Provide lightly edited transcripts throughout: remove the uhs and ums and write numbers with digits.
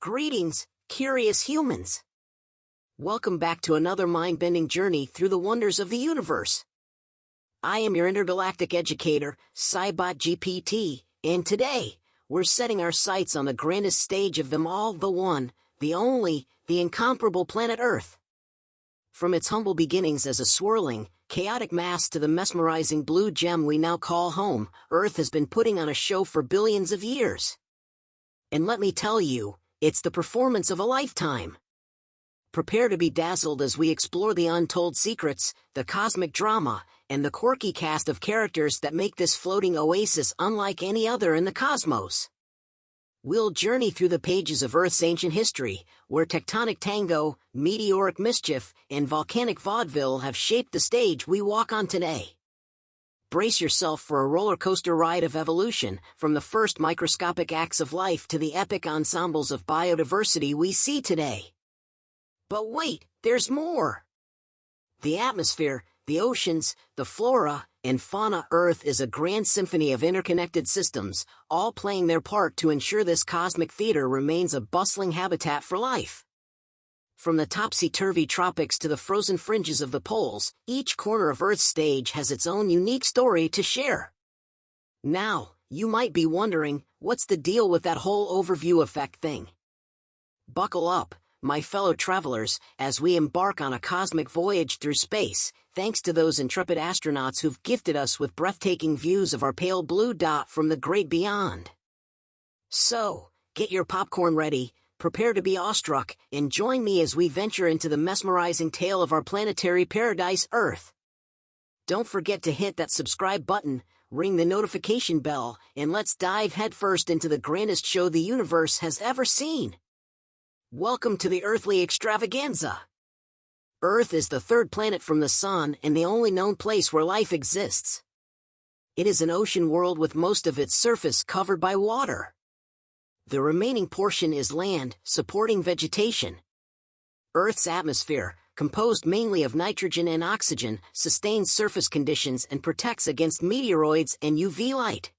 Greetings, curious humans. Welcome back to another mind-bending journey through the wonders of the universe. I am your intergalactic educator, Cybot GPT, and today, we're setting our sights on the grandest stage of them all, the one, the only, the incomparable planet Earth. From its humble beginnings as a swirling, chaotic mass to the mesmerizing blue gem we now call home, Earth has been putting on a show for billions of years. And let me tell you, it's the performance of a lifetime. Prepare to be dazzled as we explore the untold secrets, the cosmic drama, and the quirky cast of characters that make this floating oasis unlike any other in the cosmos. We'll journey through the pages of Earth's ancient history, where tectonic tango, meteoric mischief, and volcanic vaudeville have shaped the stage we walk on today. Brace yourself for a roller coaster ride of evolution, from the first microscopic acts of life to the epic ensembles of biodiversity we see today. But wait, there's more! The atmosphere, the oceans, the flora, and fauna. Earth is a grand symphony of interconnected systems, all playing their part to ensure this cosmic theater remains a bustling habitat for life. From the topsy-turvy tropics to the frozen fringes of the poles, each corner of Earth's stage has its own unique story to share. Now, you might be wondering, what's the deal with that whole overview effect thing? Buckle up, my fellow travelers, as we embark on a cosmic voyage through space, thanks to those intrepid astronauts who've gifted us with breathtaking views of our pale blue dot from the great beyond. So, get your popcorn ready, prepare to be awestruck, and join me as we venture into the mesmerizing tale of our planetary paradise, Earth. Don't forget to hit that subscribe button, ring the notification bell, and let's dive headfirst into the grandest show the universe has ever seen. Welcome to the earthly extravaganza. Earth is the third planet from the Sun and the only known place where life exists. It is an ocean world with most of its surface covered by water. The remaining portion is land, supporting vegetation. Earth's atmosphere, composed mainly of nitrogen and oxygen, sustains surface conditions and protects against meteoroids and UV light.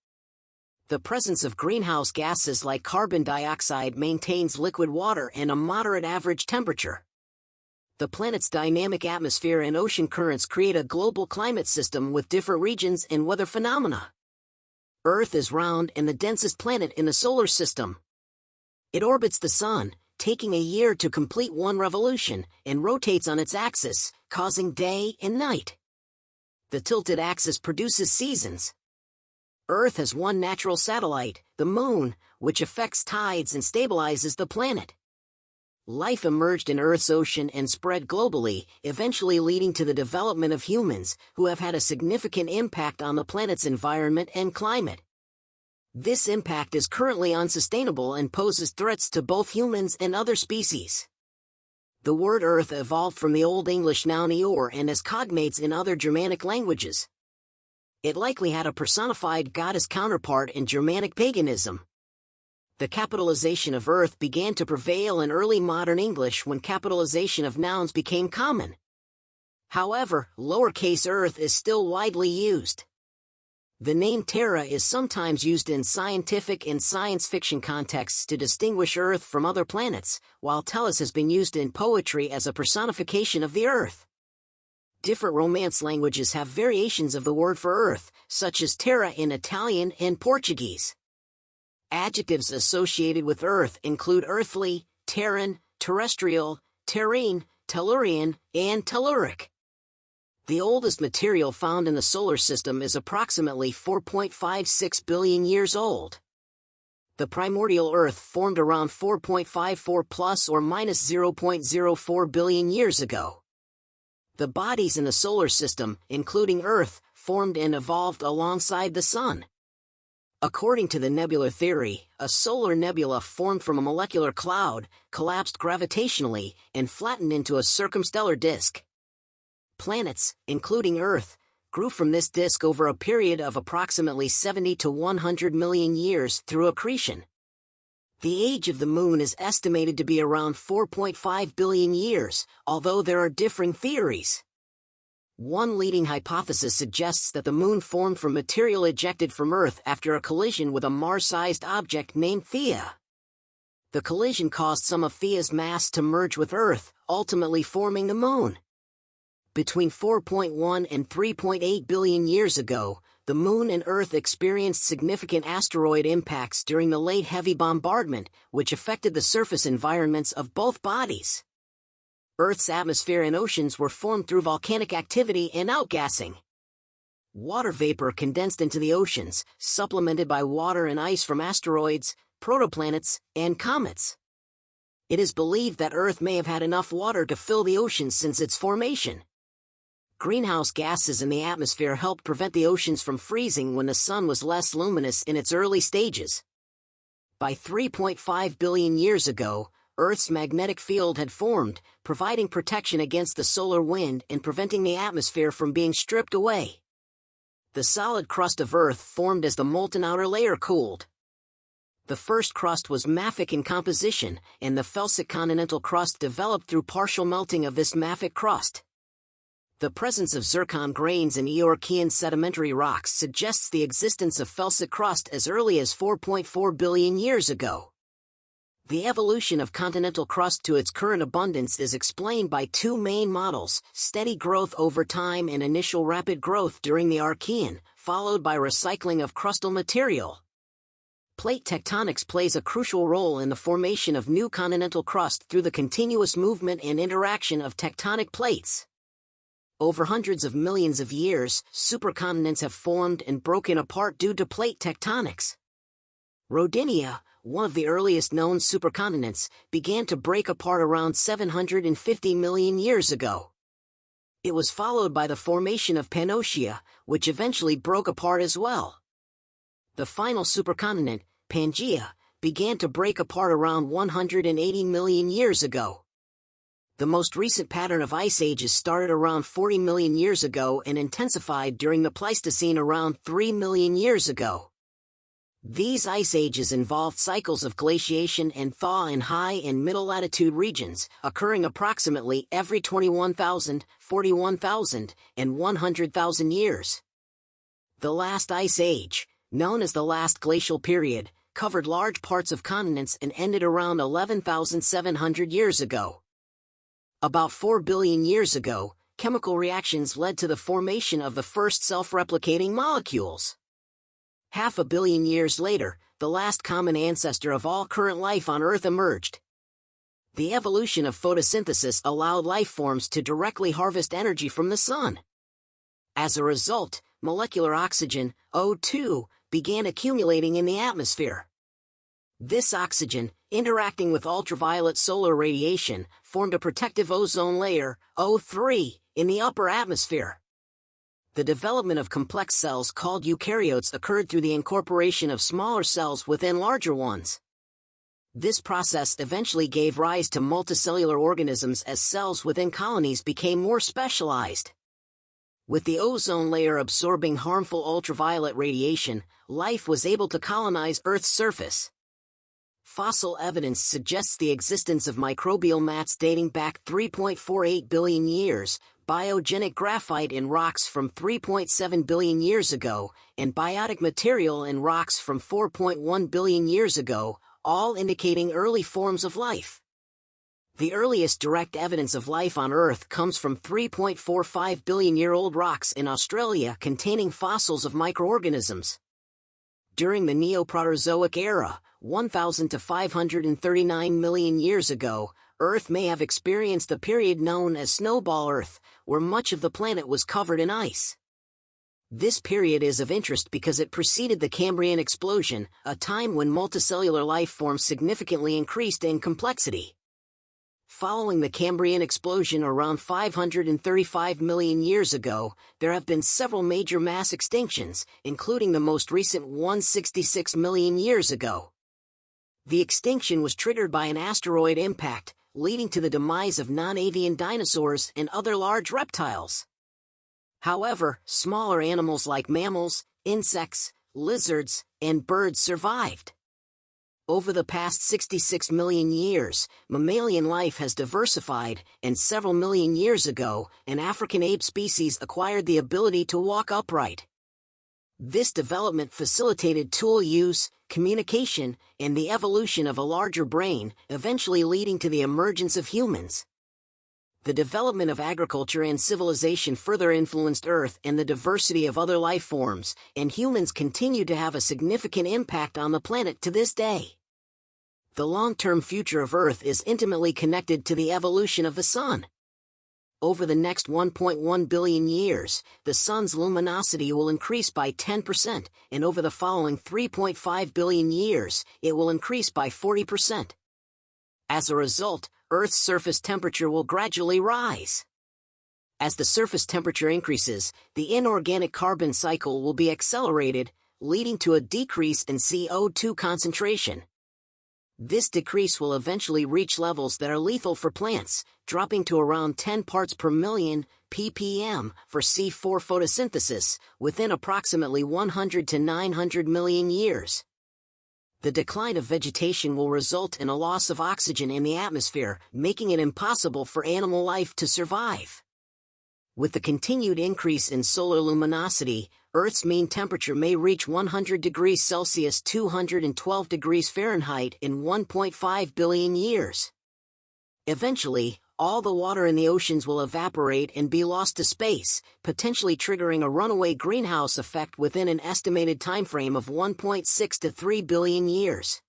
The presence of greenhouse gases like carbon dioxide maintains liquid water and a moderate average temperature. The planet's dynamic atmosphere and ocean currents create a global climate system with different regions and weather phenomena. Earth is round and the densest planet in the solar system. It orbits the Sun, taking a year to complete one revolution, and rotates on its axis, causing day and night. The tilted axis produces seasons. Earth has one natural satellite, the Moon, which affects tides and stabilizes the planet. Life emerged in Earth's ocean and spread globally, eventually leading to the development of humans, who have had a significant impact on the planet's environment and climate. This impact is currently unsustainable and poses threats to both humans and other species. The word Earth evolved from the Old English noun eor and has cognates in other Germanic languages. It likely had a personified goddess counterpart in Germanic paganism. The capitalization of Earth began to prevail in early modern English when capitalization of nouns became common. However, lowercase Earth is still widely used. The name Terra is sometimes used in scientific and science fiction contexts to distinguish Earth from other planets, while Tellus has been used in poetry as a personification of the Earth. Different Romance languages have variations of the word for Earth, such as terra in Italian and Portuguese. Adjectives associated with Earth include earthly, terran, terrestrial, terrene, tellurian, and telluric. The oldest material found in the solar system is approximately 4.56 billion years old. The primordial Earth formed around 4.54 plus or minus 0.04 billion years ago. The bodies in the solar system, including Earth, formed and evolved alongside the Sun. According to the nebular theory, a solar nebula formed from a molecular cloud, collapsed gravitationally, and flattened into a circumstellar disk. Planets, including Earth, grew from this disk over a period of approximately 70 to 100 million years through accretion. The age of the Moon is estimated to be around 4.5 billion years, although there are differing theories. One leading hypothesis suggests that the Moon formed from material ejected from Earth after a collision with a Mars-sized object named Theia. The collision caused some of Thea's mass to merge with Earth, ultimately forming the Moon. Between 4.1 and 3.8 billion years ago, the Moon and Earth experienced significant asteroid impacts during the late heavy bombardment, which affected the surface environments of both bodies. Earth's atmosphere and oceans were formed through volcanic activity and outgassing. Water vapor condensed into the oceans, supplemented by water and ice from asteroids, protoplanets, and comets. It is believed that Earth may have had enough water to fill the oceans since its formation. Greenhouse gases in the atmosphere helped prevent the oceans from freezing when the sun was less luminous in its early stages. By 3.5 billion years ago, Earth's magnetic field had formed, providing protection against the solar wind and preventing the atmosphere from being stripped away. The solid crust of Earth formed as the molten outer layer cooled. The first crust was mafic in composition, and the felsic continental crust developed through partial melting of this mafic crust. The presence of zircon grains in Eoarchean sedimentary rocks suggests the existence of felsic crust as early as 4.4 billion years ago. The evolution of continental crust to its current abundance is explained by two main models: steady growth over time and initial rapid growth during the Archean, followed by recycling of crustal material. Plate tectonics plays a crucial role in the formation of new continental crust through the continuous movement and interaction of tectonic plates. Over hundreds of millions of years, supercontinents have formed and broken apart due to plate tectonics. Rodinia, one of the earliest known supercontinents, began to break apart around 750 million years ago. It was followed by the formation of Pannotia, which eventually broke apart as well. The final supercontinent, Pangaea, began to break apart around 180 million years ago. The most recent pattern of ice ages started around 40 million years ago and intensified during the Pleistocene around 3 million years ago. These ice ages involved cycles of glaciation and thaw in high and middle latitude regions, occurring approximately every 21,000, 41,000, and 100,000 years. The last ice age, known as the last glacial period, covered large parts of continents and ended around 11,700 years ago. About 4 billion years ago, chemical reactions led to the formation of the first self-replicating molecules. 500 million years later, the last common ancestor of all current life on Earth emerged. The evolution of photosynthesis allowed life forms to directly harvest energy from the sun. As a result, molecular oxygen, O2, began accumulating in the atmosphere. This oxygen, interacting with ultraviolet solar radiation, formed a protective ozone layer, O3, in the upper atmosphere. The development of complex cells called eukaryotes occurred through the incorporation of smaller cells within larger ones. This process eventually gave rise to multicellular organisms as cells within colonies became more specialized. With the ozone layer absorbing harmful ultraviolet radiation, life was able to colonize Earth's surface. Fossil evidence suggests the existence of microbial mats dating back 3.48 billion years, biogenic graphite in rocks from 3.7 billion years ago, and biotic material in rocks from 4.1 billion years ago, all indicating early forms of life. The earliest direct evidence of life on Earth comes from 3.45 billion-year-old rocks in Australia containing fossils of microorganisms. During the Neoproterozoic era, 1,000 to 539 million years ago, Earth may have experienced a period known as Snowball Earth, where much of the planet was covered in ice. This period is of interest because it preceded the Cambrian explosion, a time when multicellular life forms significantly increased in complexity. Following the Cambrian explosion around 535 million years ago, there have been several major mass extinctions, including the most recent 166 million years ago. The extinction was triggered by an asteroid impact, leading to the demise of non-avian dinosaurs and other large reptiles. However, smaller animals like mammals, insects, lizards, and birds survived. Over the past 66 million years, mammalian life has diversified, and several million years ago, an African ape species acquired the ability to walk upright. This development facilitated tool use, communication, and the evolution of a larger brain, eventually leading to the emergence of humans. The development of agriculture and civilization further influenced Earth and the diversity of other life forms, and humans continue to have a significant impact on the planet to this day. The long-term future of Earth is intimately connected to the evolution of the Sun. Over the next 1.1 billion years, the Sun's luminosity will increase by 10%, and over the following 3.5 billion years, it will increase by 40%. As a result, Earth's surface temperature will gradually rise. As the surface temperature increases, the inorganic carbon cycle will be accelerated, leading to a decrease in CO2 concentration. This decrease will eventually reach levels that are lethal for plants, dropping to around 10 parts per million, ppm, for C4 photosynthesis, within approximately 100 to 900 million years. The decline of vegetation will result in a loss of oxygen in the atmosphere, making it impossible for animal life to survive. With the continued increase in solar luminosity, Earth's mean temperature may reach 100 degrees Celsius (212 degrees Fahrenheit) in 1.5 billion years. Eventually, all the water in the oceans will evaporate and be lost to space, potentially triggering a runaway greenhouse effect within an estimated timeframe of 1.6 to 3 billion years.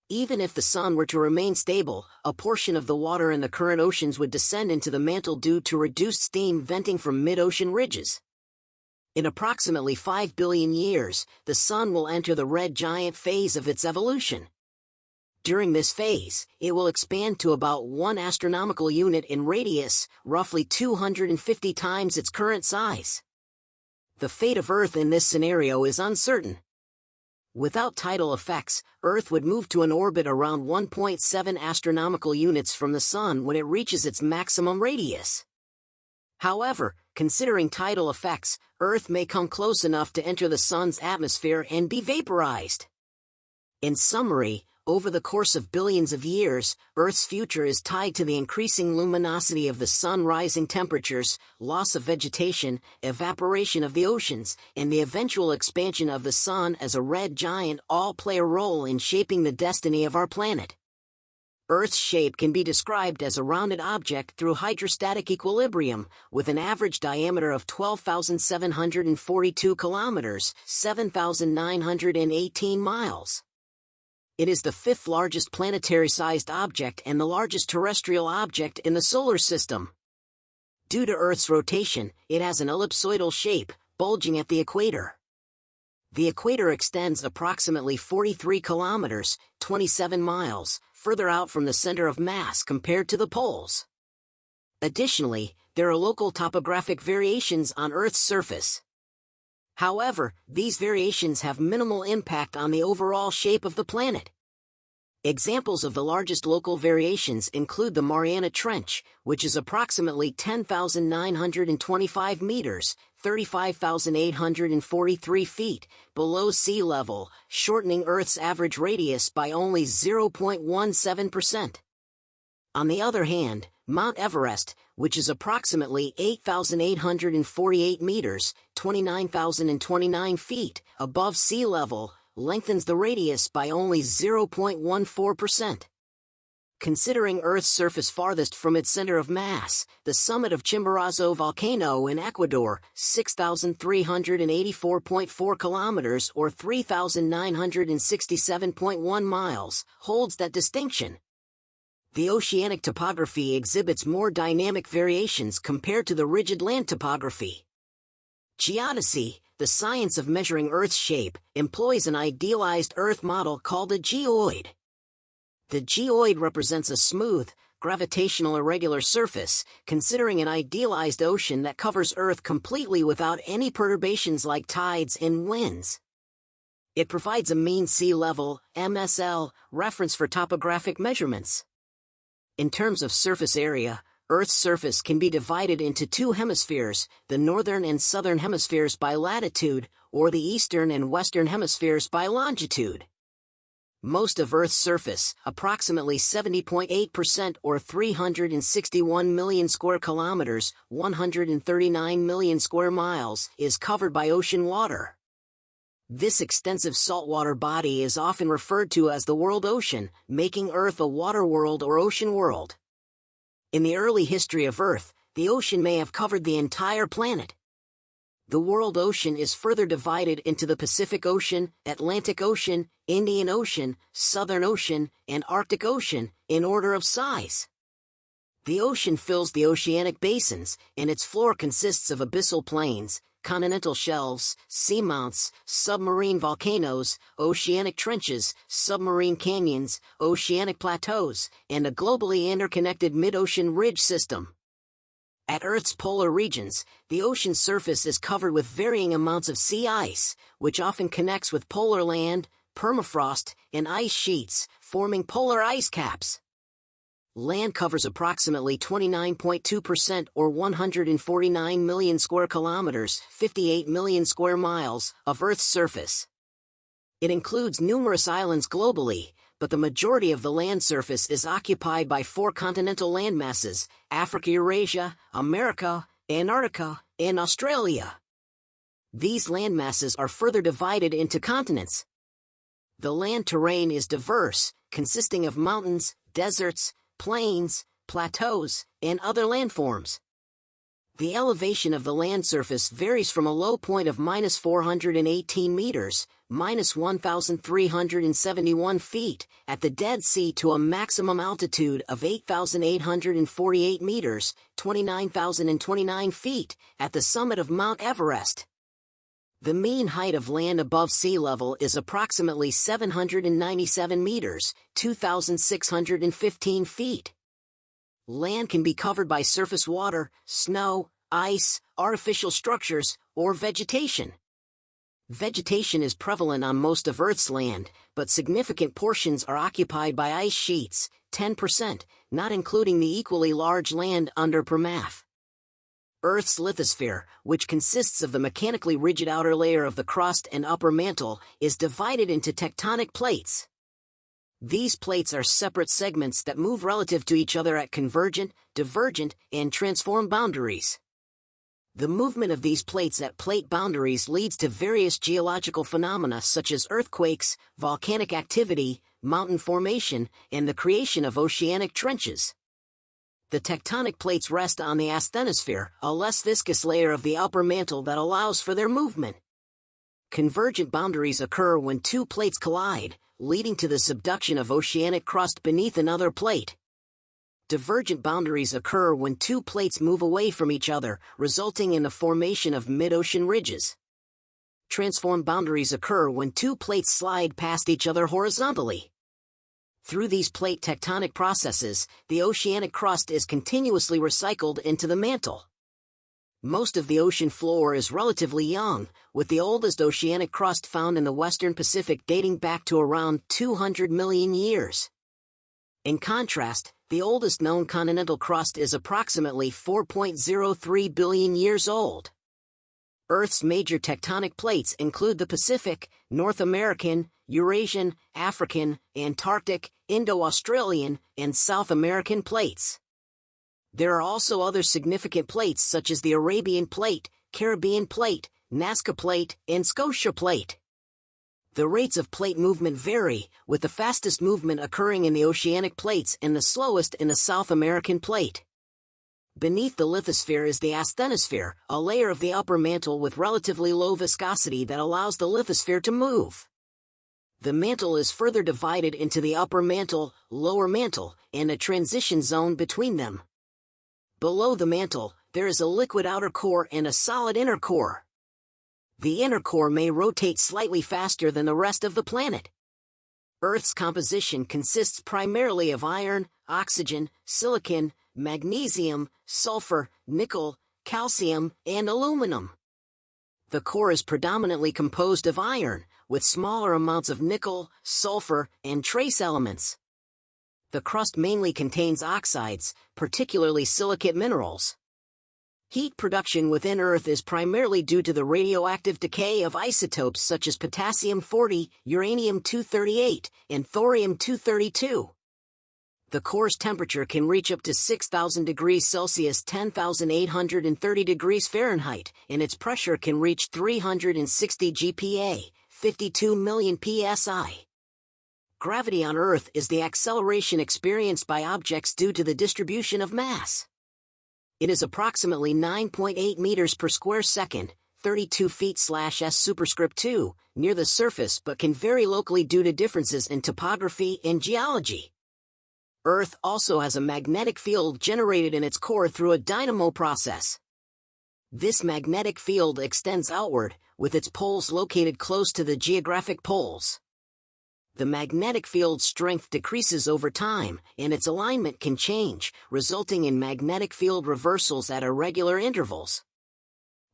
Even if the Sun were to remain stable, a portion of the water in the current oceans would descend into the mantle due to reduced steam venting from mid-ocean ridges. In approximately 5 billion years, the Sun will enter the red giant phase of its evolution. During this phase, it will expand to about 1 astronomical unit in radius, roughly 250 times its current size. The fate of Earth in this scenario is uncertain. Without tidal effects, Earth would move to an orbit around 1.7 astronomical units from the Sun when it reaches its maximum radius. However, considering tidal effects, Earth may come close enough to enter the Sun's atmosphere and be vaporized. In summary, over the course of billions of years, Earth's future is tied to the increasing luminosity of the Sun, rising temperatures, loss of vegetation, evaporation of the oceans, and the eventual expansion of the Sun as a red giant all play a role in shaping the destiny of our planet. Earth's shape can be described as a rounded object through hydrostatic equilibrium, with an average diameter of 12,742 kilometers, 7,918 miles. It is the 5th largest planetary-sized object and the largest terrestrial object in the solar system. Due to Earth's rotation, it has an ellipsoidal shape, bulging at the equator. The equator extends approximately 43 kilometers, 27 miles, further out from the center of mass compared to the poles. Additionally, there are local topographic variations on Earth's surface. However, these variations have minimal impact on the overall shape of the planet. Examples of the largest local variations include the Mariana Trench, which is approximately 10,925 meters, 35,843 feet, below sea level, shortening Earth's average radius by only 0.17%. On the other hand, Mount Everest, which is approximately 8,848 meters, 29,029 feet, above sea level, lengthens the radius by only 0.14%. Considering Earth's surface farthest from its center of mass, the summit of Chimborazo volcano in Ecuador, 6,384.4 kilometers or 3,967.1 miles, holds that distinction. The oceanic topography exhibits more dynamic variations compared to the rigid land topography. Geodesy, the science of measuring Earth's shape, employs an idealized Earth model called a geoid. The geoid represents a smooth, gravitational irregular surface, considering an idealized ocean that covers Earth completely without any perturbations like tides and winds. It provides a mean sea level, MSL, reference for topographic measurements. In terms of surface area, Earth's surface can be divided into 2 hemispheres, the northern and southern hemispheres by latitude, or the eastern and western hemispheres by longitude. Most of Earth's surface, approximately 70.8% or 361 million square kilometers, 139 million square miles, is covered by ocean water. This extensive saltwater body is often referred to as the world ocean, making Earth a water world or ocean world. In the early history of Earth, the ocean may have covered the entire planet. The world ocean is further divided into the Pacific Ocean, Atlantic Ocean, Indian Ocean, Southern Ocean, and Arctic Ocean, in order of size. The ocean fills the oceanic basins, and its floor consists of abyssal plains, continental shelves, seamounts, submarine volcanoes, oceanic trenches, submarine canyons, oceanic plateaus, and a globally interconnected mid-ocean ridge system. At Earth's polar regions, the ocean surface is covered with varying amounts of sea ice, which often connects with polar land, permafrost, and ice sheets, forming polar ice caps. Land covers approximately 29.2% or 149 million square kilometers, 58 million square miles, of Earth's surface. It includes numerous islands globally, but the majority of the land surface is occupied by 4 continental landmasses: Africa-Eurasia, America, Antarctica, and Australia. These landmasses are further divided into continents. The land terrain is diverse, consisting of mountains, deserts, plains, plateaus, and other landforms. The elevation of the land surface varies from a low point of -418 meters, -1,371 feet, at the Dead Sea to a maximum altitude of 8,848 meters, 29,029 feet, at the summit of Mount Everest. The mean height of land above sea level is approximately 797 meters, 2,615 feet. Land can be covered by surface water, snow, ice, artificial structures, or vegetation. Vegetation is prevalent on most of Earth's land, but significant portions are occupied by ice sheets, 10%, not including the equally large land under permafrost. Earth's lithosphere, which consists of the mechanically rigid outer layer of the crust and upper mantle, is divided into tectonic plates. These plates are separate segments that move relative to each other at convergent, divergent, and transform boundaries. The movement of these plates at plate boundaries leads to various geological phenomena such as earthquakes, volcanic activity, mountain formation, and the creation of oceanic trenches. The tectonic plates rest on the asthenosphere, a less viscous layer of the upper mantle that allows for their movement. Convergent boundaries occur when 2 plates collide, leading to the subduction of oceanic crust beneath another plate. Divergent boundaries occur when 2 plates move away from each other, resulting in the formation of mid-ocean ridges. Transform boundaries occur when 2 plates slide past each other horizontally. Through these plate tectonic processes, the oceanic crust is continuously recycled into the mantle. Most of the ocean floor is relatively young, with the oldest oceanic crust found in the western Pacific dating back to around 200 million years. In contrast, the oldest known continental crust is approximately 4.03 billion years old. Earth's major tectonic plates include the Pacific, North American, Eurasian, African, Antarctic, Indo-Australian, and South American plates. There are also other significant plates such as the Arabian Plate, Caribbean Plate, Nazca Plate, and Scotia Plate. The rates of plate movement vary, with the fastest movement occurring in the oceanic plates and the slowest in the South American Plate. Beneath the lithosphere is the asthenosphere, a layer of the upper mantle with relatively low viscosity that allows the lithosphere to move. The mantle is further divided into the upper mantle, lower mantle, and a transition zone between them. Below the mantle, there is a liquid outer core and a solid inner core. The inner core may rotate slightly faster than the rest of the planet. Earth's composition consists primarily of iron, oxygen, silicon, magnesium, sulfur, nickel, calcium, and aluminum. The core is predominantly composed of iron, with smaller amounts of nickel, sulfur, and trace elements. The crust mainly contains oxides, particularly silicate minerals. Heat production within Earth is primarily due to the radioactive decay of isotopes such as potassium-40, uranium-238, and thorium-232. The core's temperature can reach up to 6,000 degrees Celsius (10,830 degrees Fahrenheit), and its pressure can reach 360 GPa, 52 million psi. Gravity on Earth is the acceleration experienced by objects due to the distribution of mass. It is approximately 9.8 meters per square second, 32 feet/s superscript 2, near the surface, but can vary locally due to differences in topography and geology. Earth also has a magnetic field generated in its core through a dynamo process. This magnetic field extends outward, with its poles located close to the geographic poles. The magnetic field's strength decreases over time, and its alignment can change, resulting in magnetic field reversals at irregular intervals.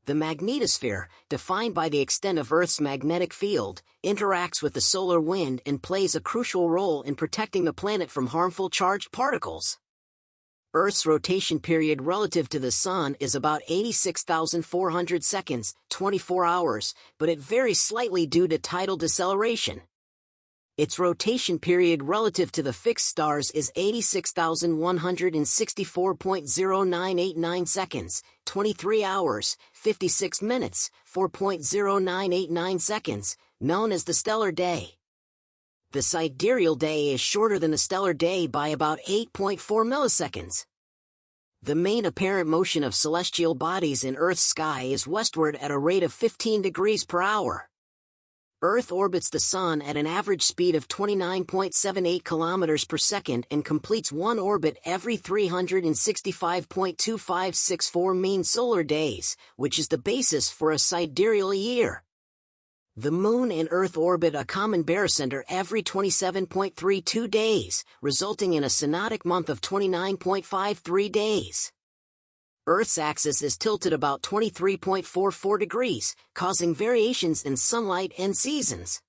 The magnetosphere, defined by the extent of Earth's magnetic field, interacts with the solar wind and plays a crucial role in protecting the planet from harmful charged particles. Earth's rotation period relative to the Sun is about 86,400 seconds, 24 hours, but it varies slightly due to tidal deceleration. Its rotation period relative to the fixed stars is 86,164.0989 seconds, 23 hours, 56 minutes, 4.0989 seconds, known as the stellar day. The sidereal day is shorter than the stellar day by about 8.4 milliseconds. The main apparent motion of celestial bodies in Earth's sky is westward at a rate of 15 degrees per hour. Earth orbits the Sun at an average speed of 29.78 kilometers per second and completes one orbit every 365.2564 mean solar days, which is the basis for a sidereal year. The Moon and Earth orbit a common barycenter every 27.32 days, resulting in a synodic month of 29.53 days. Earth's axis is tilted about 23.44 degrees, causing variations in sunlight and seasons.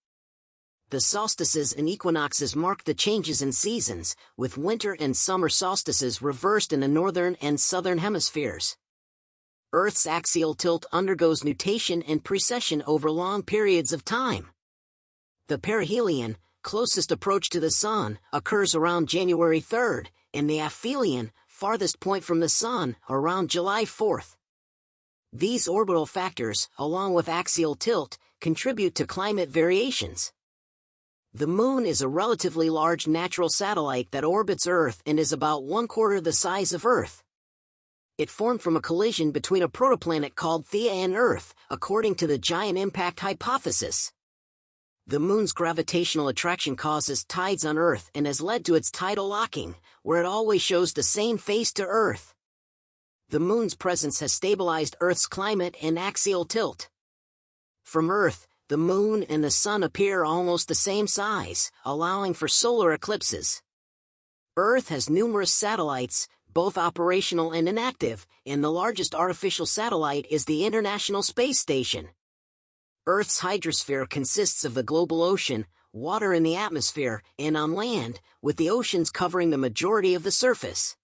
The solstices and equinoxes mark the changes in seasons, with winter and summer solstices reversed in the northern and southern hemispheres. Earth's axial tilt undergoes nutation and precession over long periods of time. The perihelion, closest approach to the Sun, occurs around January 3rd, and the aphelion, farthest point from the Sun, around July 4th. These orbital factors, along with axial tilt, contribute to climate variations. The Moon is a relatively large natural satellite that orbits Earth and is about 1/4 the size of Earth. It formed from a collision between a protoplanet called Theia and Earth, according to the giant impact hypothesis. The Moon's gravitational attraction causes tides on Earth and has led to its tidal locking, where it always shows the same face to Earth. The Moon's presence has stabilized Earth's climate and axial tilt. From Earth, the Moon and the Sun appear almost the same size, allowing for solar eclipses. Earth has numerous satellites, both operational and inactive, and the largest artificial satellite is the International Space Station. Earth's hydrosphere consists of the global ocean, water in the atmosphere, and on land, with the oceans covering the majority of the surface.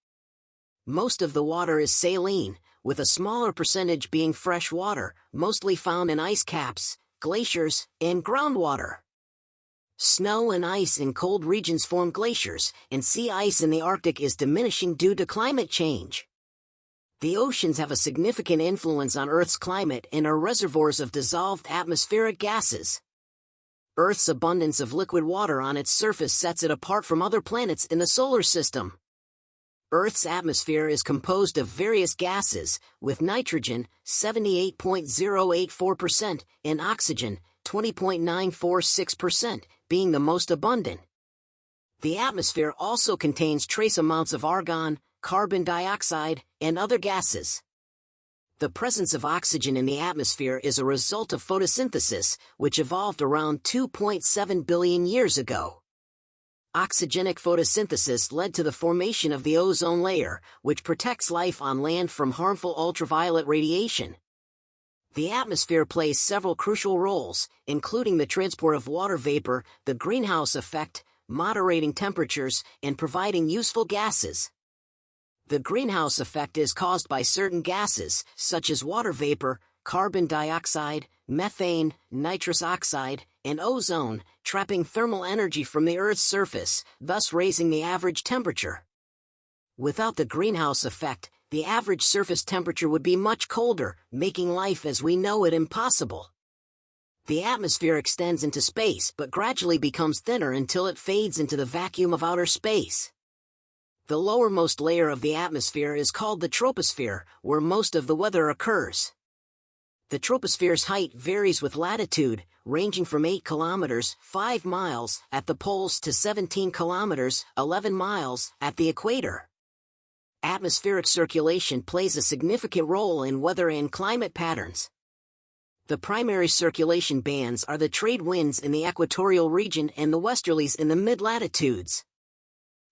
Most of the water is saline, with a smaller percentage being fresh water, mostly found in ice caps, glaciers, and groundwater. Snow and ice in cold regions form glaciers, and sea ice in the Arctic is diminishing due to climate change. The oceans have a significant influence on Earth's climate and are reservoirs of dissolved atmospheric gases. Earth's abundance of liquid water on its surface sets it apart from other planets in the solar system. Earth's atmosphere is composed of various gases, with nitrogen, 78.084%, and oxygen, 20.946%, being the most abundant. The atmosphere also contains trace amounts of argon, carbon dioxide, and other gases. The presence of oxygen in the atmosphere is a result of photosynthesis, which evolved around 2.7 billion years ago. Oxygenic photosynthesis led to the formation of the ozone layer, which protects life on land from harmful ultraviolet radiation. The atmosphere plays several crucial roles, including the transport of water vapor, the greenhouse effect, moderating temperatures, and providing useful gases. The greenhouse effect is caused by certain gases, such as water vapor, carbon dioxide, methane, nitrous oxide, and ozone, trapping thermal energy from the Earth's surface, thus raising the average temperature. Without the greenhouse effect, the average surface temperature would be much colder, making life as we know it impossible. The atmosphere extends into space but gradually becomes thinner until it fades into the vacuum of outer space. The lowermost layer of the atmosphere is called the troposphere, where most of the weather occurs. The troposphere's height varies with latitude, ranging from 8 kilometers, 5 miles, at the poles to 17 kilometers, 11 miles, at the equator. Atmospheric circulation plays a significant role in weather and climate patterns. The primary circulation bands are the trade winds in the equatorial region and the westerlies in the mid-latitudes.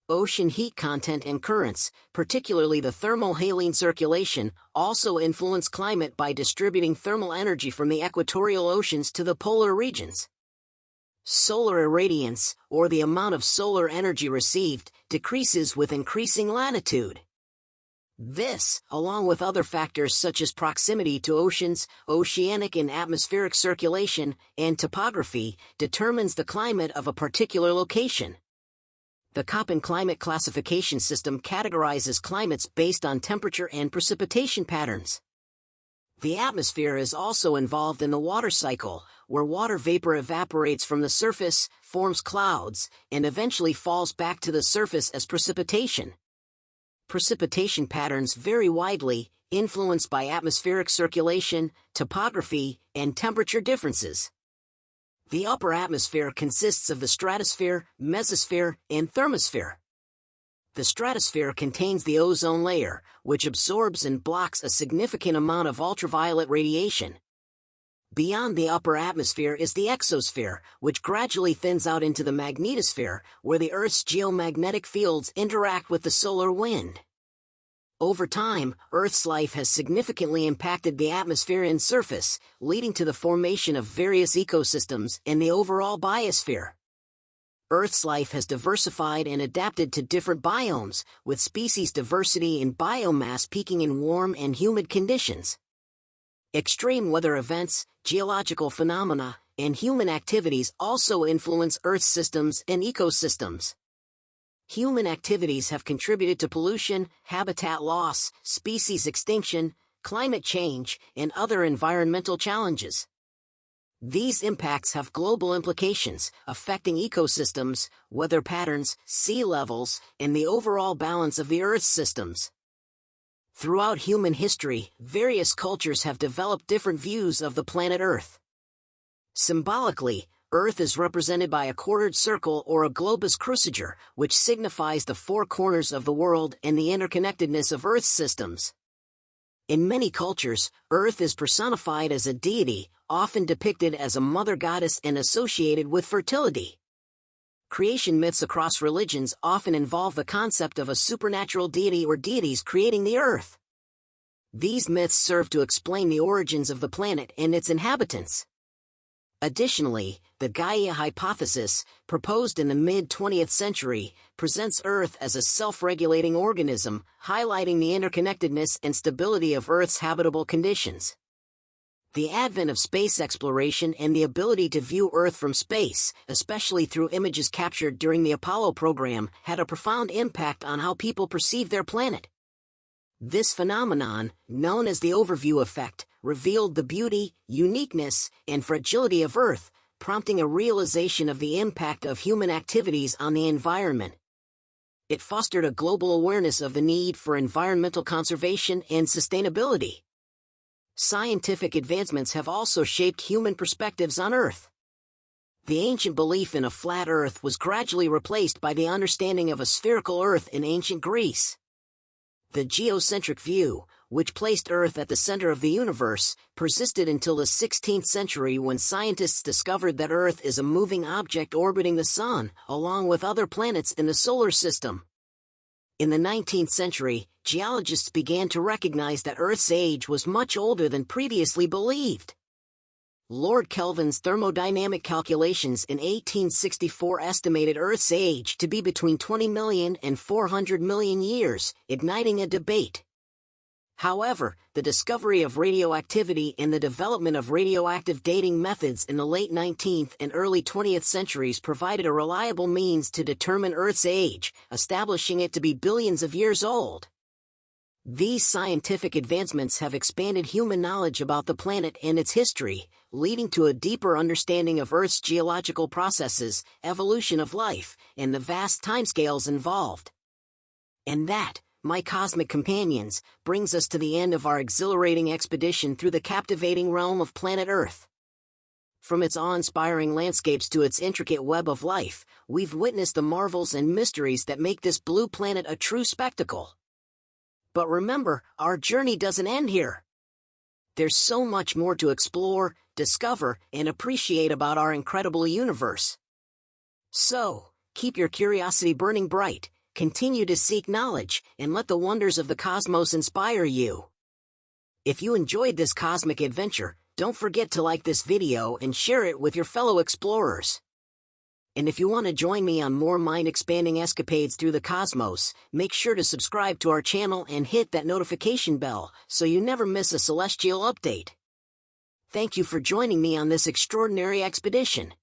Ocean heat content and currents, particularly the thermohaline circulation, also influence climate by distributing thermal energy from the equatorial oceans to the polar regions. Solar irradiance, or the amount of solar energy received, decreases with increasing latitude. This, along with other factors such as proximity to oceans, oceanic and atmospheric circulation, and topography, determines the climate of a particular location. The Köppen climate classification system categorizes climates based on temperature and precipitation patterns. The atmosphere is also involved in the water cycle, where water vapor evaporates from the surface, forms clouds, and eventually falls back to the surface as precipitation. Precipitation patterns vary widely, influenced by atmospheric circulation, topography, and temperature differences. The upper atmosphere consists of the stratosphere, mesosphere, and thermosphere. The stratosphere contains the ozone layer, which absorbs and blocks a significant amount of ultraviolet radiation. Beyond the upper atmosphere is the exosphere, which gradually thins out into the magnetosphere, where the Earth's geomagnetic fields interact with the solar wind. Over time, Earth's life has significantly impacted the atmosphere and surface, leading to the formation of various ecosystems and the overall biosphere. Earth's life has diversified and adapted to different biomes, with species diversity and biomass peaking in warm and humid conditions. Extreme weather events, geological phenomena, and human activities also influence Earth's systems and ecosystems. Human activities have contributed to pollution, habitat loss, species extinction, climate change, and other environmental challenges. These impacts have global implications, affecting ecosystems, weather patterns, sea levels, and the overall balance of the Earth's systems. Throughout human history, various cultures have developed different views of the planet Earth. Symbolically, Earth is represented by a quartered circle or a globus cruciger, which signifies the four corners of the world and the interconnectedness of Earth's systems. In many cultures, Earth is personified as a deity, often depicted as a mother goddess and associated with fertility. Creation myths across religions often involve the concept of a supernatural deity or deities creating the Earth. These myths serve to explain the origins of the planet and its inhabitants. Additionally, the Gaia hypothesis, proposed in the mid-20th century, presents Earth as a self-regulating organism, highlighting the interconnectedness and stability of Earth's habitable conditions. The advent of space exploration and the ability to view Earth from space, especially through images captured during the Apollo program, had a profound impact on how people perceive their planet. This phenomenon, known as the overview effect, revealed the beauty, uniqueness, and fragility of Earth, prompting a realization of the impact of human activities on the environment. It fostered a global awareness of the need for environmental conservation and sustainability. Scientific advancements have also shaped human perspectives on Earth. The ancient belief in a flat Earth was gradually replaced by the understanding of a spherical Earth in ancient Greece. The geocentric view, which placed Earth at the center of the universe, persisted until the 16th century when scientists discovered that Earth is a moving object orbiting the Sun, along with other planets in the solar system. In the 19th century, geologists began to recognize that Earth's age was much older than previously believed. Lord Kelvin's thermodynamic calculations in 1864 estimated Earth's age to be between 20 million and 400 million years, igniting a debate. However, the discovery of radioactivity and the development of radioactive dating methods in the late 19th and early 20th centuries provided a reliable means to determine Earth's age, establishing it to be billions of years old. These scientific advancements have expanded human knowledge about the planet and its history, leading to a deeper understanding of Earth's geological processes, evolution of life, and the vast timescales involved. And that, my cosmic companions, brings us to the end of our exhilarating expedition through the captivating realm of planet Earth. From its awe-inspiring landscapes to its intricate web of life, we've witnessed the marvels and mysteries that make this blue planet a true spectacle. But remember, our journey doesn't end here. There's so much more to explore, discover, and appreciate about our incredible universe. So, keep your curiosity burning bright, continue to seek knowledge, and let the wonders of the cosmos inspire you. If you enjoyed this cosmic adventure, don't forget to like this video and share it with your fellow explorers. And if you want to join me on more mind-expanding escapades through the cosmos, make sure to subscribe to our channel and hit that notification bell so you never miss a celestial update. Thank you for joining me on this extraordinary expedition.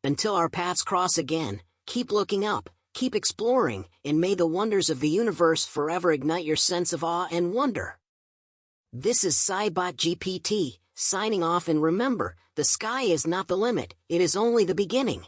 Until our paths cross again, keep looking up, keep exploring, and may the wonders of the universe forever ignite your sense of awe and wonder. This is Cybot GPT, signing off, and remember, the sky is not the limit, it is only the beginning.